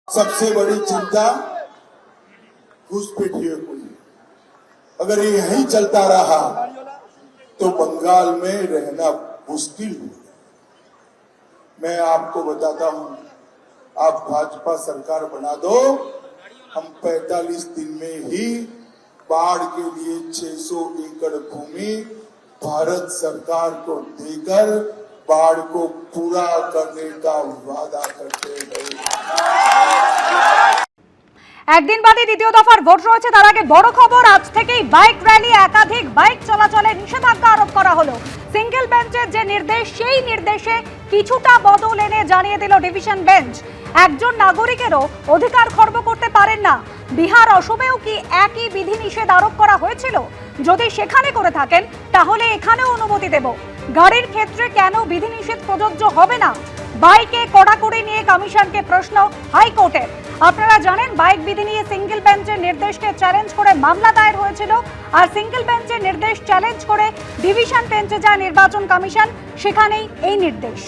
सबसे बड़ी चिंता घुसपैठियों को। अगर ये यही चलता रहा तो बंगाल में रहना मुश्किल हो। मैं आपको बताता हूं, आप भाजपा सरकार बना दो, हम 45 दिन में ही बाढ़ के लिए 600 एकड़ भूमि भारत सरकार को देकर बाढ़ को पूरा करने का वादा करते हैं। একদিন বাদে দ্বিতীয় দফার ভোট রয়েছে, তার আগে বড় খবর, আজ থেকেই বাইক র্যালি, একাধিক বাইক চলাচলে নিষেধাজ্ঞা আরোপ করা হলো। সিঙ্গেল বেঞ্চের যে নির্দেশ, সেই নির্দেশে কিছুটা বদল এনে জানিয়ে দিল ডিভিশন বেঞ্চ, একজন নাগরিকেরও অধিকার খর্ব করতে পারেন না। বিহার, অসমেও কি একই বিধিনিষেধ আরোপ করা হয়েছিল? যদি সেখানে করে থাকেন তাহলে এখানেও অনুমতি দেব। গাড়ির ক্ষেত্রে কেন বিধিনিষেধ প্রযোজ্য হবে না? বাইকে কড়াকড়ি নিয়ে কমিশনকে প্রশ্ন হাইকোর্টের। আপনারা জানেন, বাইক বিধি নিয়ে সিঙ্গেল বেঞ্চের নির্দেশকে চ্যালেঞ্জ করে মামলা দায়ের হয়েছিল, আর সিঙ্গেল বেঞ্চের নির্দেশ চ্যালেঞ্জ করে ডিভিশন বেঞ্চে যায় নির্বাচন কমিশন, সেখানেই এই নির্দেশ।